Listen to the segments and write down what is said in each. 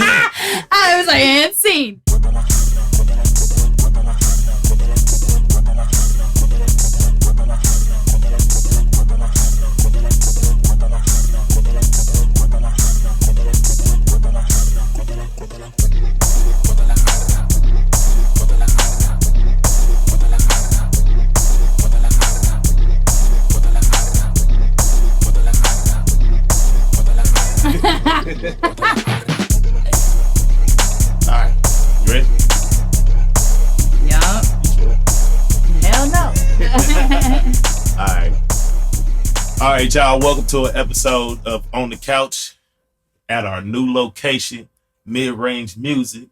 I was like, and scene. Alright, you ready? Yup. Hell no. Alright, y'all. Welcome to an episode of On the Couch at our new location, Mid-Range Music.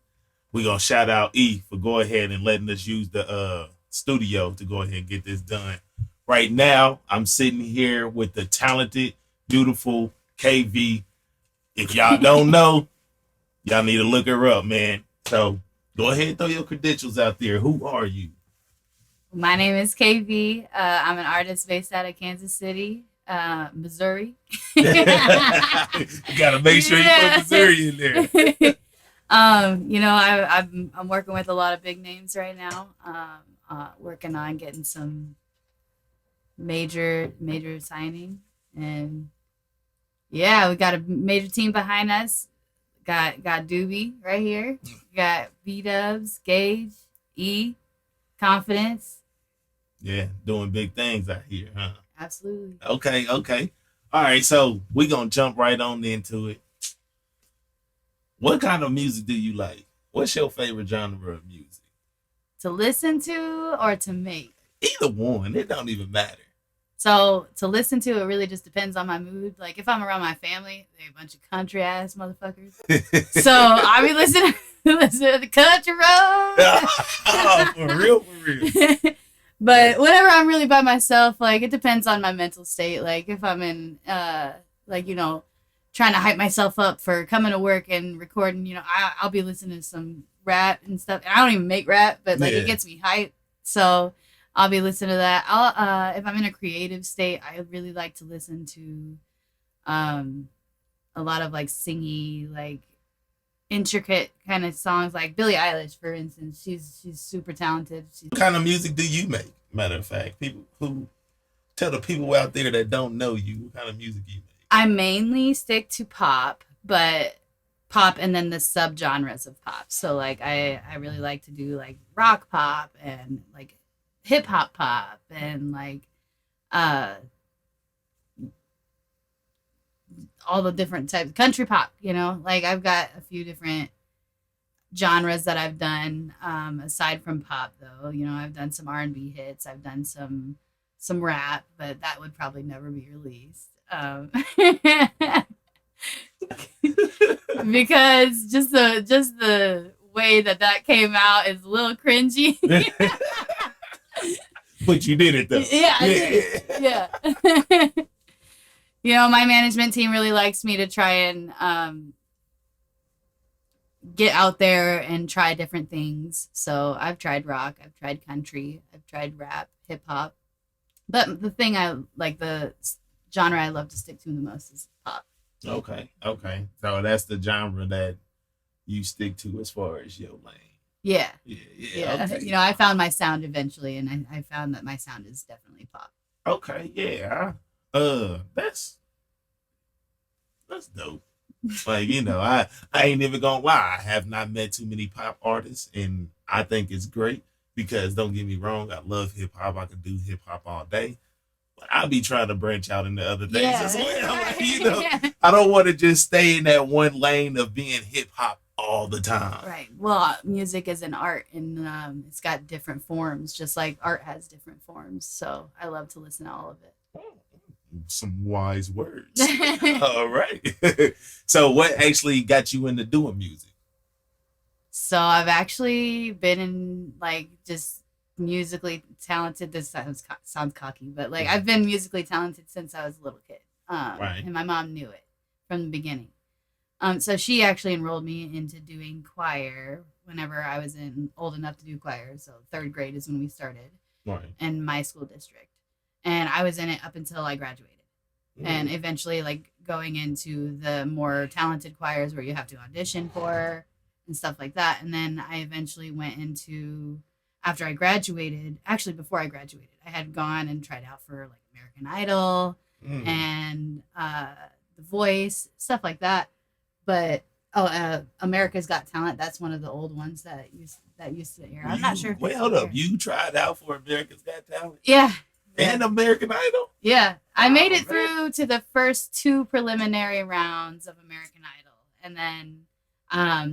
We're gonna shout out E for going ahead and letting us use the studio to go ahead and get this done. Right now, I'm sitting here with the talented, beautiful KAYV. If y'all don't know, y'all need to look her up, man. So go ahead and throw your credentials out there. Who are you? My name is KAYV. I'm an artist based out of Kansas City, Missouri. You gotta make sure you put Missouri in there. I'm working with a lot of big names right now. Working on getting some major signing, and yeah, we got a major team behind us. Got Doobie right here. Got B-Dubs, Gage, E, Confidence. Yeah, doing big things out here, huh? Absolutely. Okay. All right, so we're gonna jump right on into it. What kind of music do you like? What's your favorite genre of music? To listen to or to make? Either one. It don't even matter. So to listen to, it really just depends on my mood. Like if I'm around my family, they're a bunch of country ass motherfuckers. So I'll be listening to the country road. Oh, for real. But whenever I'm really by myself, like it depends on my mental state. Like if I'm in trying to hype myself up for coming to work and recording, I'll be listening to some rap and stuff. And I don't even make rap, but like it gets me hyped. So I'll be listening to that. If I'm in a creative state, I really like to listen to a lot of like singy, like intricate kind of songs, like Billie Eilish, for instance. She's super talented. What kind of music do you make? Matter of fact, people who tell the people out there that don't know you, what kind of music you make? I mainly stick to pop, but pop and then the subgenres of pop. So like I really like to do like rock pop and like hip hop pop and like all the different types, country pop, like I've got a few different genres that I've done aside from pop though. I've done some R&B hits, I've done some rap, but that would probably never be released. Because just the way that came out is a little cringy. But you did it though. Yeah. My management team really likes me to try and get out there and try different things. So I've tried rock, I've tried country, I've tried rap, hip hop. But the thing the genre I love to stick to the most is pop. Okay. So that's the genre that you stick to as far as your lane. Yeah. Okay. I found my sound eventually, and I found that my sound is definitely pop. Okay, yeah. That's dope. Like, I ain't even gonna lie. I have not met too many pop artists, and I think it's great because don't get me wrong, I love hip hop. I could do hip hop all day. But I'll be trying to branch out into other things as well. Like, I don't want to just stay in that one lane of being hip hop all the time. Right. Well, music is an art, and it's got different forms, just like art has different forms. So I love to listen to all of it. Some wise words. All right. So what actually got you into doing music? So I've actually been in just musically talented. This sounds cocky, but I've been musically talented since I was a little kid. Right. And my mom knew it from the beginning. So she actually enrolled me into doing choir whenever I was old enough to do choir. So 3rd grade is when we started. Right. In my school district. And I was in it up until I graduated. and eventually like going into the more talented choirs where you have to audition for and stuff like that. And then I eventually went into, after I graduated, actually before I graduated, I had gone and tried out for like American Idol and The Voice, stuff like that. But America's Got Talent, that's one of the old ones that used to air. I'm not sure if wait, hold up. You tried out for America's Got Talent? Yeah. And American Idol? Yeah. I made it through to the first 2 preliminary rounds of American Idol. And then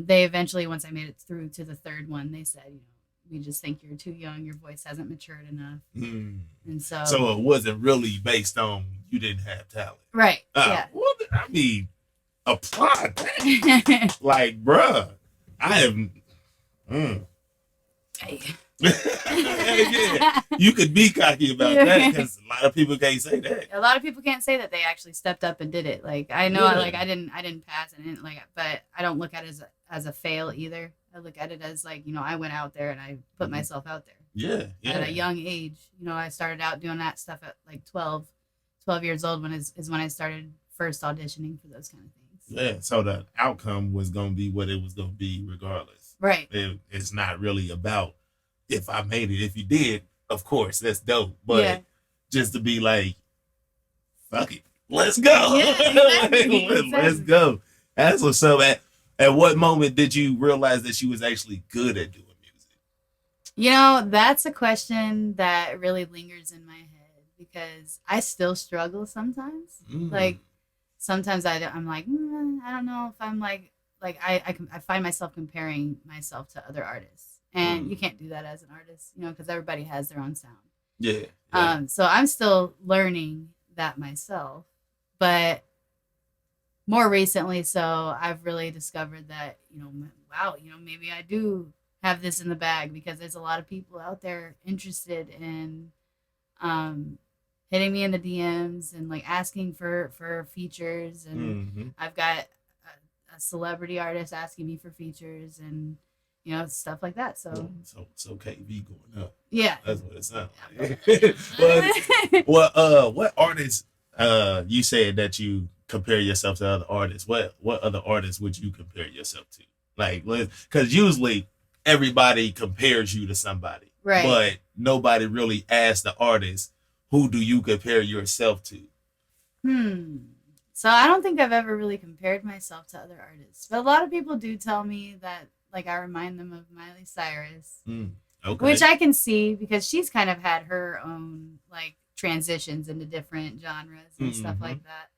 they eventually, once I made it through to the 3rd one, they said, you know, we just think you're too young, your voice hasn't matured enough. And so it wasn't really based on you didn't have talent. Right. Yeah. Well, I mean, applaud that. Like, bruh, I am yeah, you could be cocky about that because a lot of people can't say that. A lot of people can't say that they actually stepped up and did it. Like I know, like I didn't pass, and didn't like it, but I don't look at it as a fail either. I look at it as like, you know, I went out there and I put myself out there. Yeah. At a young age, you know, I started out doing that stuff at like 12 years old is when I started first auditioning for those kind of things. Yeah. So the outcome was going to be what it was going to be regardless. Right. It's not really about if I made it. If you did, of course, that's dope. But just to be like, fuck it, let's go. Yeah, exactly. Let's go. That's what's up. At what moment did you realize that you was actually good at doing music? You know, that's a question that really lingers in my head because I still struggle sometimes. Like sometimes I'm like, I don't know if I'm like I find myself comparing myself to other artists. And you can't do that as an artist, you know, because everybody has their own sound. Yeah. So I'm still learning that myself. But more recently, so I've really discovered that, you know, wow, you know, maybe I do have this in the bag because there's a lot of people out there interested in hitting me in the DMs and like asking for features. And I've got a celebrity artist asking me for features and, you know, stuff like that. So KAYV going up. Yeah. That's what it sounds like. What artists, you said that you compare yourself to other artists. What other artists would you compare yourself to? Like, because usually everybody compares you to somebody. Right. But nobody really asks the artist, who do you compare yourself to? So I don't think I've ever really compared myself to other artists. But a lot of people do tell me that, like, I remind them of Miley Cyrus. Okay. Which I can see because she's kind of had her own, like, transitions into different genres and stuff like that.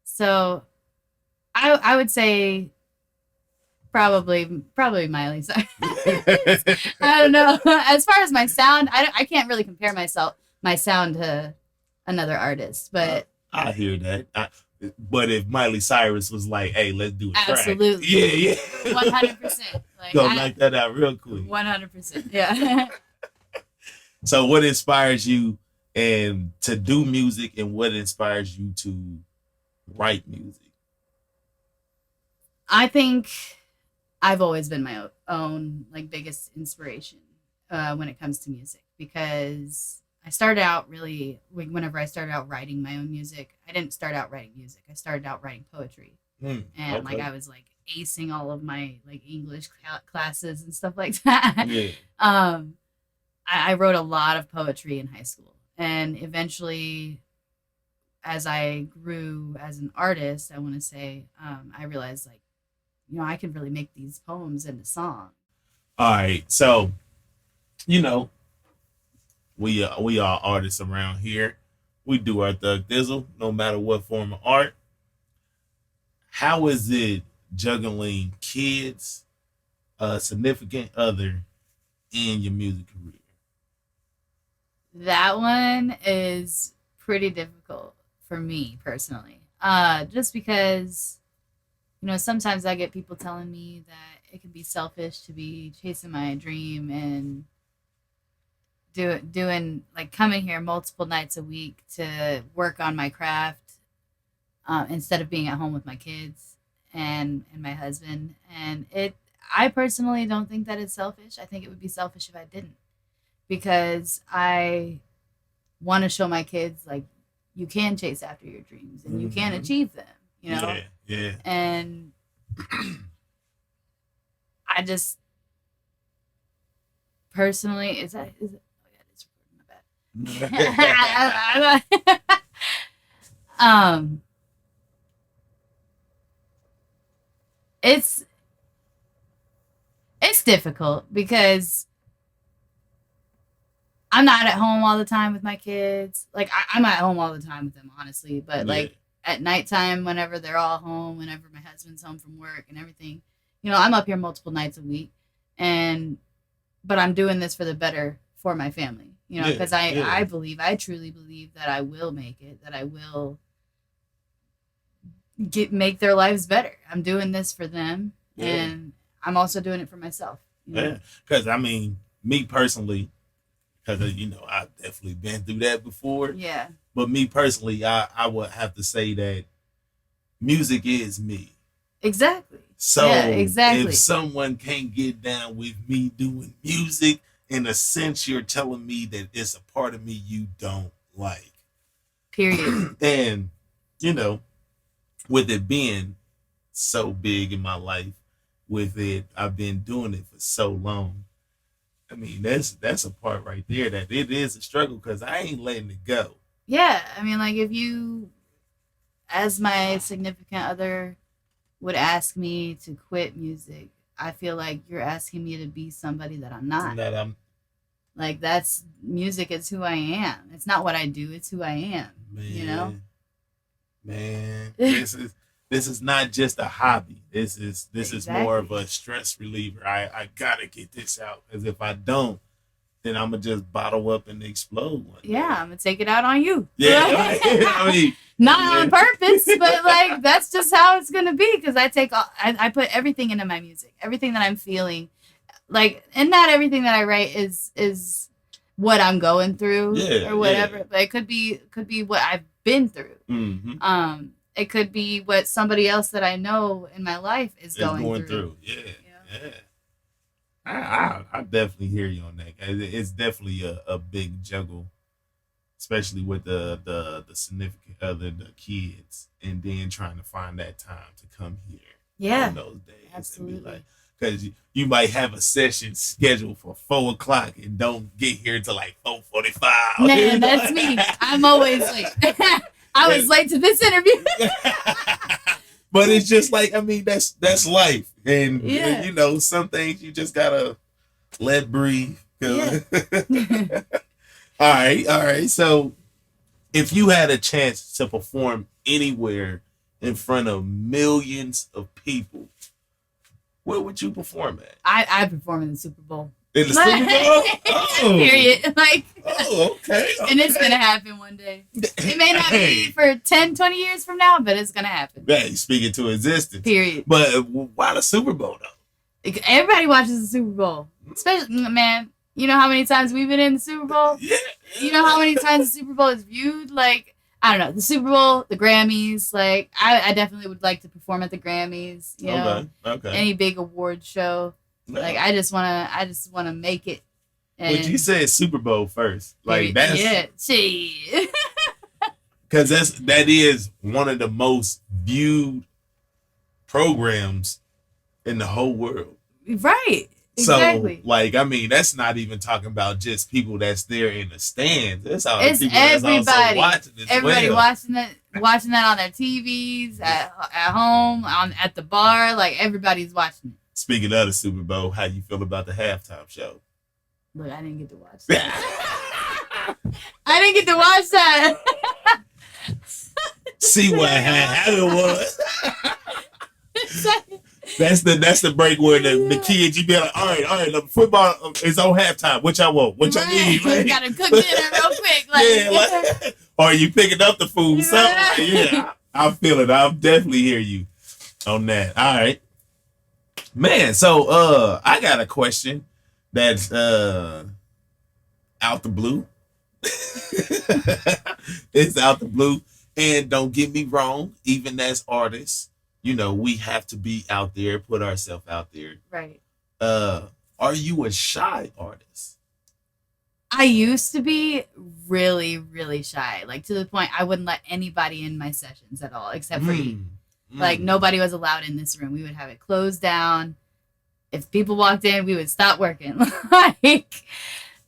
So I would say probably Miley Cyrus. I don't know. As far as my sound, I can't really compare my sound to another artist, but I hear that. But if Miley Cyrus was like, "Hey, let's do a track," absolutely, yeah, 100%. Like, go knock that out real quick. 100%, yeah. So, what inspires you and to do music, and what inspires you to write music? I think I've always been my own like biggest inspiration when it comes to music because I started out whenever I started out writing my own music, I didn't start out writing music. I started out writing poetry. And like I was like acing all of my like English classes and stuff like that. Yeah. I wrote a lot of poetry in high school. And eventually, as I grew as an artist, I want to say, I realized like, you know, I could really make these poems into song. All right. So, you know, we are artists around here. We do our thug thizzle, no matter what form of art. How is it juggling kids, a significant other, in your music career? That one is pretty difficult for me personally. Just because, you know, sometimes I get people telling me that it can be selfish to be chasing my dream and doing like coming here multiple nights a week to work on my craft instead of being at home with my kids and my husband. And I personally don't think that it's selfish. I think it would be selfish if I didn't, because I want to show my kids like you can chase after your dreams and you can achieve them, you know? Yeah. And I just personally, is it? Oh yeah, it's recording. My bad. It's difficult because I'm not at home all the time with my kids. Like I'm at home all the time with them, honestly. But like at nighttime, whenever they're all home, whenever my husband's home from work and everything, you know, I'm up here multiple nights a week, but I'm doing this for the better for my family, you know, because I truly believe that I will make it, that I will make their lives better. I'm doing this for them, and I'm also doing it for myself. You know? Yeah, because I mean, me personally, because you know I've definitely been through that before. Yeah. But me personally, I would have to say that music is me. Exactly. So exactly. If someone can't get down with me doing music, in a sense, you're telling me that it's a part of me you don't like. Period. And you know, with it being so big in my life, with it, I've been doing it for so long. I mean, that's a part right there that it is a struggle because I ain't letting it go. Yeah, I mean, like if you, as my significant other, would ask me to quit music, I feel like you're asking me to be somebody that I'm not. That I'm. Like that's music is who I am. It's not what I do. It's who I am. Man, you know. Man, this is not just a hobby. This is more of a stress reliever. I gotta get this out because if I don't, then I'm gonna just bottle up and explode one day. Yeah, I'm gonna take it out on you. Yeah, I mean, not on purpose, but like that's just how it's gonna be because I put everything into my music, everything that I'm feeling, like, and not everything that I write is what I'm going through or whatever, but it could be what I've been through. Mm-hmm. It could be what somebody else that I know in my life is going through. Yeah. I definitely hear you on that. It's definitely a big juggle, especially with the significant other, the kids, and then trying to find that time to come here. Yeah, on those days, absolutely. Because you might have a session scheduled for 4:00 and don't get here till like 4:45. Man, that's me. I'm always late. I was late to this interview. But it's just like, I mean, that's life. And, you know, some things you just got to let breathe. Yeah. All right. So if you had a chance to perform anywhere in front of millions of people, where would you perform at? I perform in the Super Bowl. In the Super Bowl? Oh. Period. Like, okay. And it's going to happen one day. It may not be for 10, 20 years from now, but it's going to happen. Hey, speaking to existence. Period. But why the Super Bowl, though? Everybody watches the Super Bowl. Especially, man, you know how many times we've been in the Super Bowl? Yeah. You know how many times the Super Bowl is viewed? Like, I don't know, the Super Bowl, the Grammys. Like, I definitely would like to perform at the Grammys. You know, any big award show. No. Like, I just wanna make it. And but you said Super Bowl first, like that's because that is one of the most viewed programs in the whole world. Right. Exactly. So, like, I mean, that's not even talking about just people that's there in the stands. That's all it's people everybody. That's also watching as everybody well. watching that on their TVs, at home, at the bar. Like, everybody's watching it. Speaking of the Super Bowl, how you feel about the halftime show? Look, I didn't get to watch that. I didn't get to watch that. See what happened was. That's the break where the kids, you be like, all right, the football is on halftime. What y'all want? What y'all need? Like, you gotta cook dinner real quick. Like, or you picking up the food. Something. Yeah, I feel it. I'll definitely hear you on that. All right. Man, so I got a question that's out the blue. It's out the blue. And don't get me wrong, even as artists, you know, we have to be out there, put ourselves out there. Right. Are you a shy artist? I used to be really, really shy, like to the point I wouldn't let anybody in my sessions at all, except for E. Like nobody was allowed in this room. We would have it closed down. If people walked in, we would stop working. Like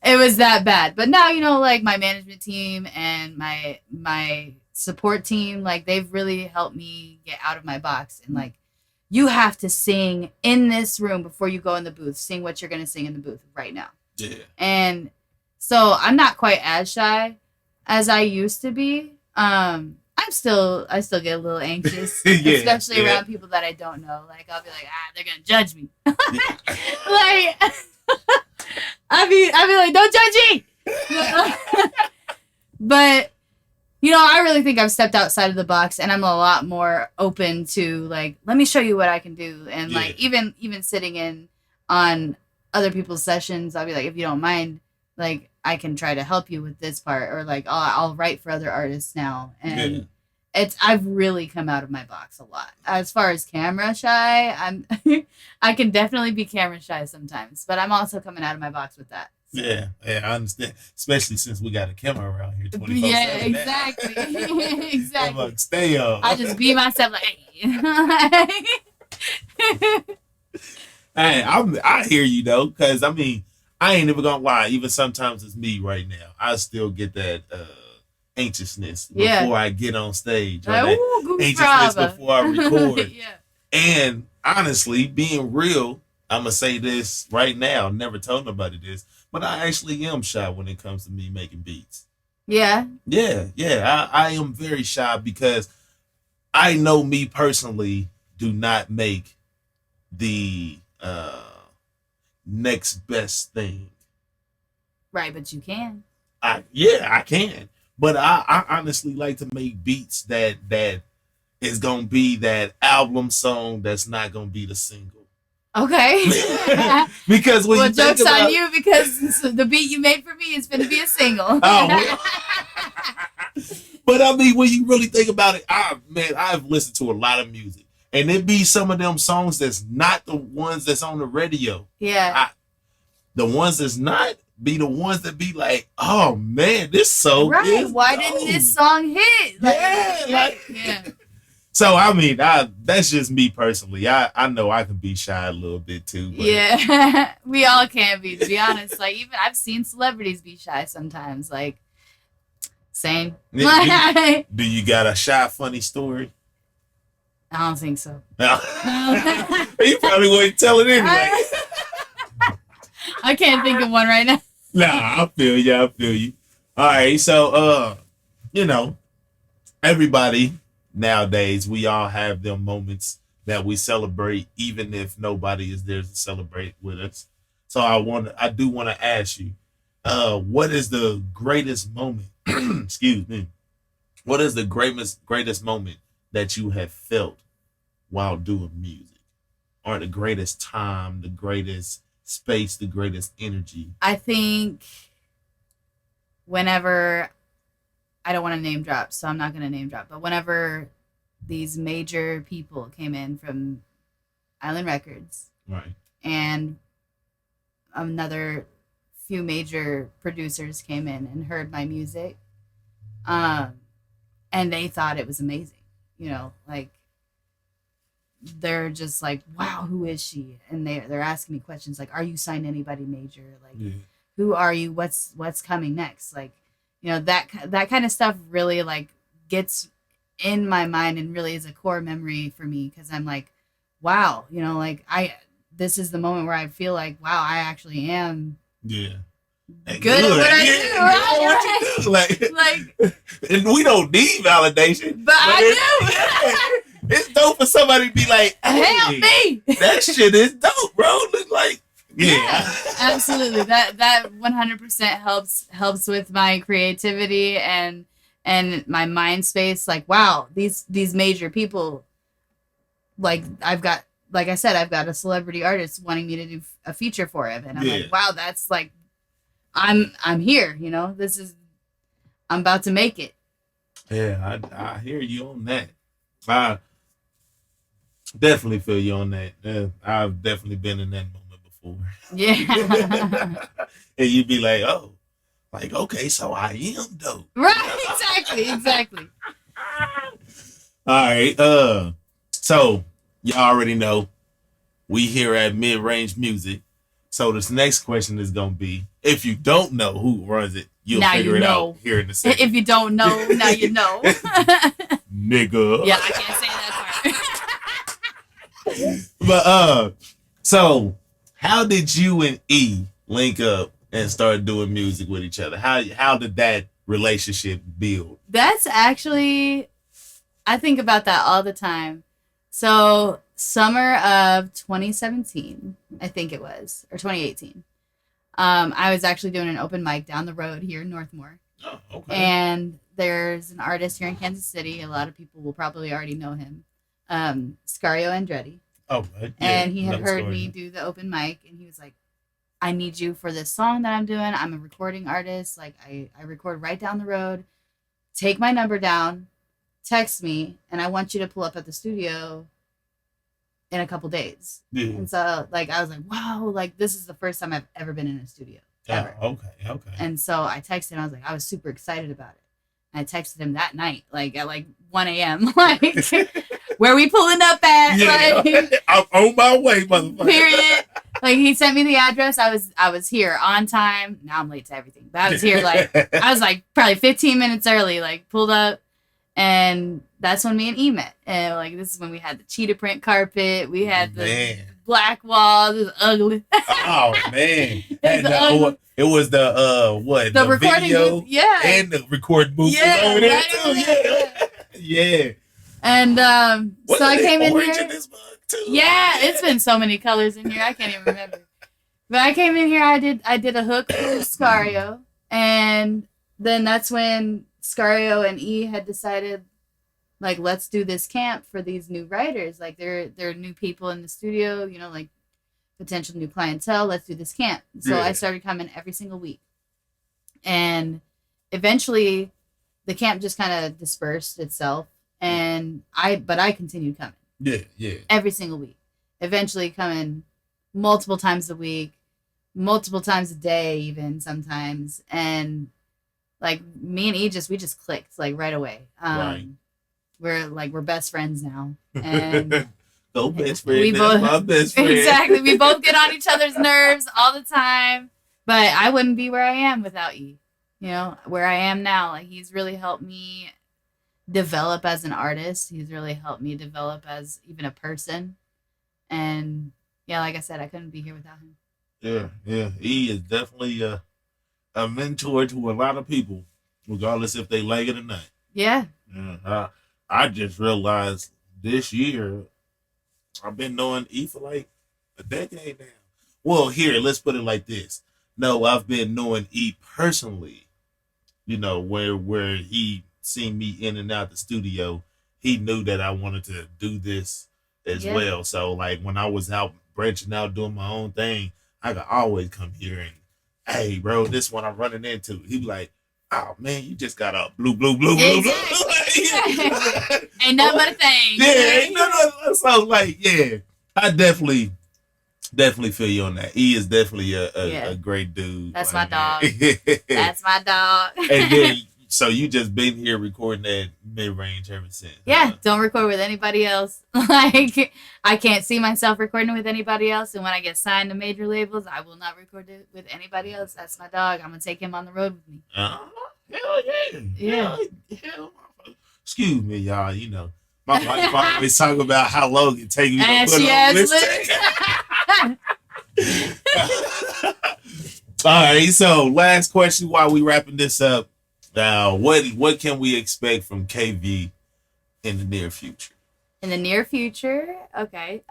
it was that bad. But now, like my management team and my support team, like they've really helped me get out of my box and like you have to sing in this room before you go in the booth. Sing what you're gonna sing in the booth right now. Yeah. And so I'm not quite as shy as I used to be. I still get a little anxious, especially around people that I don't know. Like I'll be like, they're gonna judge me. Like I'll be like, don't judge me. But I really think I've stepped outside of the box, and I'm a lot more open to like, let me show you what I can do, and like even sitting in on other people's sessions, I'll be like, if you don't mind, like I can try to help you with this part, or like I'll write for other artists now, and I've really come out of my box a lot. As far as camera shy, I can definitely be camera shy sometimes, but I'm also coming out of my box with that. So. Yeah, I understand. Especially since we got a camera around here 24/7. Yeah, exactly. Exactly. I'm like, stay on. I just be myself like, hey, I hear you though, because I mean, I ain't even gonna lie. Even sometimes it's me right now. I still get that anxiousness before I get on stage. Or like, that anxiousness before I record. Yeah. And honestly, being real, I'm gonna say this right now. Never told nobody this, but I actually am shy when it comes to me making beats. Yeah. Yeah. I am very shy because I know me personally do not make the next best thing. Right, but you can. I can. But I honestly like to make beats that is gonna be that album song that's not gonna be the single. Okay. Because when you joke's think about, on you because the beat you made for me is gonna be a single. But I mean, when you really think about it, I've listened to a lot of music, and it be some of them songs that's not the ones that's on the radio. Yeah. The ones that's not be the ones that be like, oh man, this song right. Why didn't this song hit? Yeah. So I mean, that's just me personally. I know I can be shy a little bit too. But. Yeah, we all can be. To be honest, like even I've seen celebrities be shy sometimes. Like, same. Do you got a shy funny story? I don't think so. You probably wouldn't tell it anyway. I can't think of one right now. Nah, I feel you. All right, so everybody nowadays, we all have them moments that we celebrate, even if nobody is there to celebrate with us. So I do want to ask you, what is the greatest moment? Excuse me. What is the greatest moment that you have felt while doing music, or the greatest time, the greatest space, the greatest energy? I think whenever, I don't want to name drop, so I'm not going to name drop, but whenever these major people came in from Island Records, right, and another few major producers came in and heard my music, and they thought it was amazing, like they're just like, wow, who is she? And they're asking me questions like, are you signed to anybody major? Like, who are you? What's coming next? Like, that kind of stuff really like gets in my mind and really is a core memory for me, because I'm like, wow, like this is the moment where I feel like, wow, I actually am good at what I do. Like, and we don't need validation, but I do. It's dope for somebody to be like, hey, help me. That shit is dope, bro. Like, yeah. Absolutely. That 100% helps with my creativity and my mind space. Like, wow, these major people, like I've got a celebrity artist wanting me to do a feature for him, and I'm like, wow, that's like, I'm here. I'm about to make it. Yeah, I hear you on that. I definitely feel you on that. I've definitely been in that moment before. Yeah. And you'd be like, oh, Like, okay, so I am dope. Right, exactly. All right. So y'all already know we here at Mid Range Music. So this next question is gonna be: if you don't know who runs it, you'll Now figure you it know. out here in a second. If you don't know, now you know. Nigga. Yeah, I can't say that part. But so how did you and E link up and start doing music with each other? How did that relationship build? That's actually, I think about that all the time. So summer of 2017, I think it was, or 2018. I was actually doing an open mic down the road here in Northmore. Oh, okay. And there's an artist here in Kansas City. A lot of people will probably already know him. Scario Andretti. Oh, yeah, and he had heard me do the open mic, and he was like, I need you for this song that I'm doing. I'm a recording artist. Like, I record right down the road. Take my number down, text me, and I want you to pull up at the studio in a couple days. Yeah. And so, like, I was like, wow, like, this is the first time I've ever been in a studio. Ever. Okay. And so I texted him. I was like, I was super excited about it. And I texted him that night, like, at like 1 a.m. Like, where we pulling up at? Yeah, like, I'm on my way, motherfucker. Period. Like, he sent me the address. I was here on time. Now I'm late to everything. But I was here I was like probably 15 minutes early, like pulled up, and that's when me and E met. And like, this is when we had the cheetah print carpet. We had the black walls. It was ugly. Oh man. It was the what? The recording video, booth, yeah. And the recording booth was over there too. Yeah. And so I came in here. In this mug too? Yeah, it's been so many colors in here. I can't even remember. But I came in here. I did a hook for Scario, and then that's when Scario and E had decided, like, let's do this camp for these new writers. Like, they're new people in the studio. You know, like potential new clientele. Let's do this camp. So I started coming every single week, and eventually, the camp just kind of dispersed itself. And I continued coming. Yeah. Every single week. Eventually coming multiple times a week, multiple times a day, even sometimes. And like, me and E we just clicked like right away. Right. We're best friends now. And no best friend. That's my best friend. Exactly. We both get on each other's nerves all the time. But I wouldn't be where I am without E. You know, where I am now. Like, he's really helped me develop as an artist. He's really helped me develop as even a person. And yeah, like I said, I couldn't be here without him. Yeah. He is definitely a mentor to a lot of people, regardless if they like it or not. Yeah. I just realized this year I've been knowing E for like a decade now. Well, here, let's put it like this. No, I've been knowing E personally. You know, where he seen me in and out the studio, he knew that I wanted to do this as well. So like, when I was out branching out doing my own thing, I could always come here and, hey bro, this one I'm running into. He'd be like, oh man, you just got a blue. Ain't nothing but a thing. Yeah, no. So like, yeah, I definitely feel you on that. E is definitely a great dude. That's my dog. That's my dog. And then, so you just been here recording at Mid Range ever since? Yeah, don't record with anybody else. Like, I can't see myself recording with anybody else. And when I get signed to major labels, I will not record it with anybody else. That's my dog. I'm gonna take him on the road with me. Hell yeah. Hell. Excuse me, y'all. You know, my wife always talk about how long it takes me to put on this. All right. So, last question while we wrapping this up. Now, what can we expect from KAYV in the near future? In the near future, okay.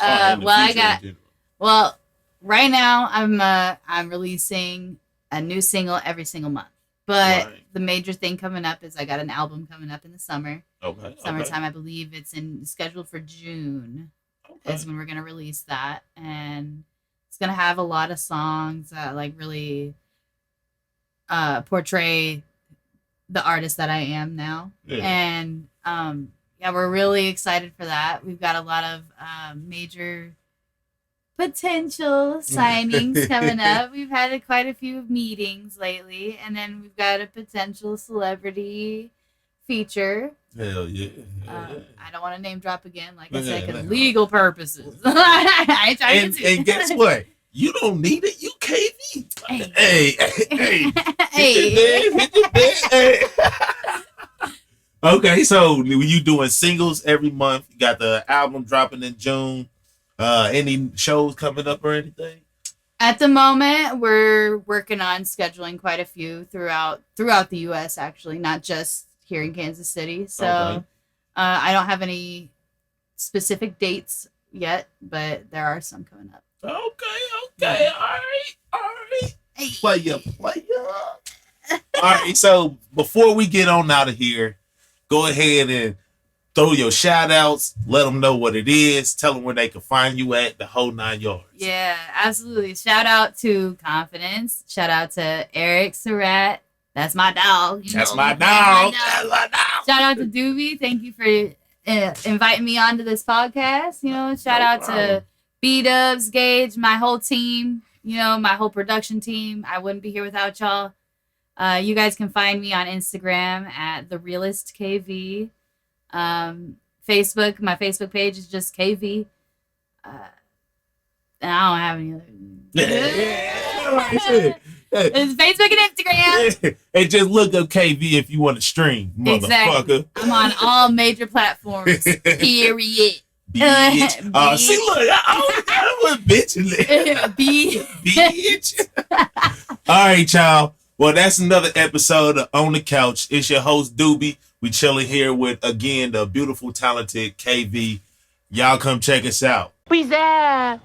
Well, right now I'm releasing a new single every single month. But the major thing coming up is I got an album coming up in the summer. Okay. Summertime, I believe it's scheduled for June. Okay. Is when we're gonna release that, and it's gonna have a lot of songs that like really portray the artist that I am now. Yeah. And we're really excited for that. We've got a lot of major potential signings coming up. We've had quite a few meetings lately, and then we've got a potential celebrity feature. Hell yeah. I don't want to name drop again, like I said, because legal purposes. And guess what? You don't need it. You KV. Hey. Okay, so you doing singles every month? You got the album dropping in June. Any shows coming up or anything? At the moment, we're working on scheduling quite a few throughout the U.S. Actually, not just here in Kansas City. So okay. I don't have any specific dates yet, but there are some coming up. Okay. All right. Hey. Playa. All right, so before we get on out of here, go ahead and throw your shout outs, let them know what it is, tell them where they can find you at, the whole 9 yards. Yeah, absolutely. Shout out to Confidence. Shout out to Eric Surratt. That's my dog. That's my dog. Shout out to Doobie. Thank you for inviting me onto this podcast. Shout out to B-Dubs, Gage, my whole team, my whole production team. I wouldn't be here without y'all. You guys can find me on Instagram at The Realist KV. Facebook, my Facebook page is just KV. And I don't have any other. It's Facebook and Instagram. And just look up KV if you want to stream, motherfucker. Exactly. I'm on all major platforms. Period. Bitch. See, look, I was bitching. Bitch. All right, y'all. Well, that's another episode of On the Couch. It's your host, Doobie. We chilling here with, again, the beautiful, talented KV. Y'all come check us out. Peace out.